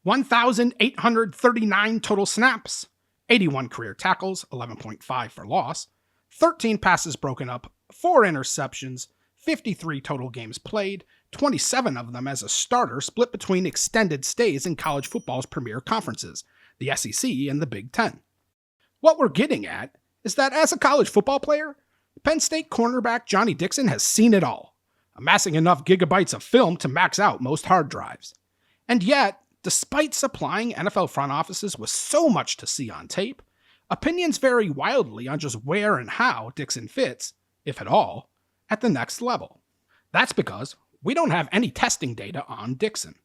1,839 total snaps, 81 career tackles, 11.5 for loss, 13 passes broken up, 4 interceptions, 53 total games played, 27 of them as a starter split between extended stays in college football's premier conferences, the SEC and the Big Ten. What we're getting at is that as a college football player, Penn State cornerback Johnny Dixon has seen it all, amassing enough gigabytes of film to max out most hard drives. And yet, despite supplying NFL front offices with so much to see on tape, opinions vary wildly on just where and how Dixon fits, if at all, at the next level. That's because we don't have any testing data on Dixon.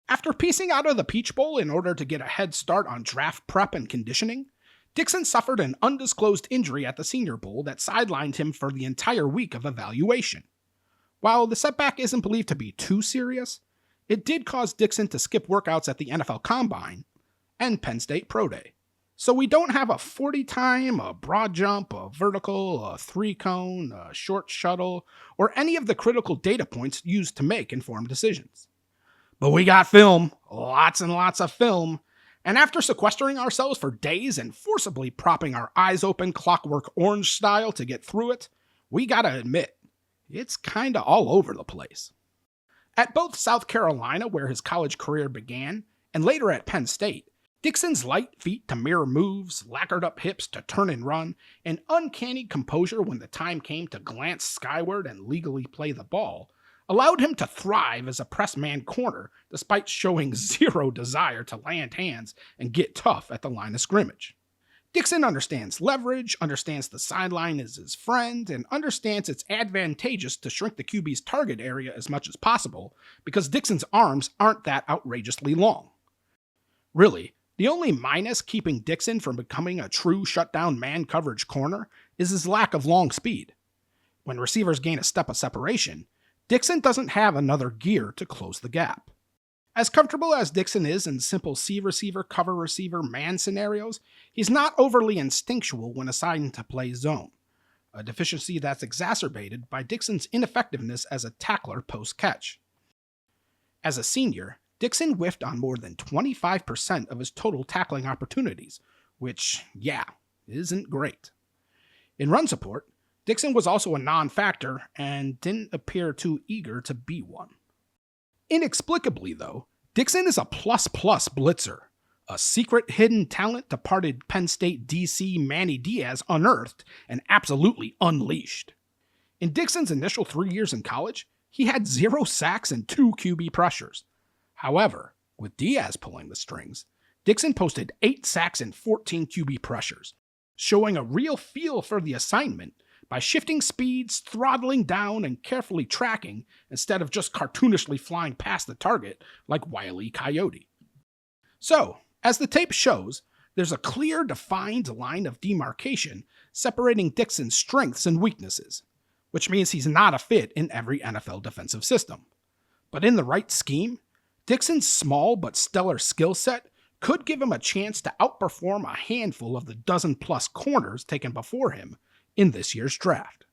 After piecing out of the Peach Bowl in order to get a head start on draft prep and conditioning, Dixon suffered an undisclosed injury at the Senior Bowl that sidelined him for the entire week of evaluation. While the setback isn't believed to be too serious, it did cause Dixon to skip workouts at the NFL Combine and Penn State Pro Day. So we don't have a 40 time, a broad jump, a vertical, a 3-cone, a short shuttle, or any of the critical data points used to make informed decisions. But we got film, lots and lots of film, and after sequestering ourselves for days and forcibly propping our eyes open Clockwork Orange style to get through it, we gotta admit, it's kinda all over the place. At both South Carolina, where his college career began, and later at Penn State, Dixon's light feet to mirror moves, lacquered up hips to turn and run, and uncanny composure when the time came to glance skyward and legally play the ball, allowed him to thrive as a press man corner despite showing zero desire to land hands and get tough at the line of scrimmage. Dixon understands leverage, understands the sideline is his friend, and understands it's advantageous to shrink the QB's target area as much as possible because Dixon's arms aren't that outrageously long. Really, the only minus keeping Dixon from becoming a true shutdown man coverage corner is his lack of long speed. When receivers gain a step of separation, Dixon doesn't have another gear to close the gap. As comfortable as Dixon is in simple see receiver, cover receiver, man scenarios, he's not overly instinctual when assigned to play zone, a deficiency that's exacerbated by Dixon's ineffectiveness as a tackler post-catch. As a senior, Dixon whiffed on more than 25% of his total tackling opportunities, which, isn't great. In run support, Dixon was also a non-factor and didn't appear too eager to be one. Inexplicably, though, Dixon is a plus-plus blitzer, a secret hidden talent departed Penn State DC Manny Diaz unearthed and absolutely unleashed. In Dixon's initial 3 years in college, he had 0 sacks and 2 QB pressures. However, with Diaz pulling the strings, Dixon posted 8 sacks and 14 QB pressures, showing a real feel for the assignment by shifting speeds, throttling down, and carefully tracking instead of just cartoonishly flying past the target like Wile E. Coyote. So, as the tape shows, there's a clear, defined line of demarcation separating Dixon's strengths and weaknesses, which means he's not a fit in every NFL defensive system. But in the right scheme, Dixon's small but stellar skill set could give him a chance to outperform a handful of the dozen-plus corners taken before him in this year's draft.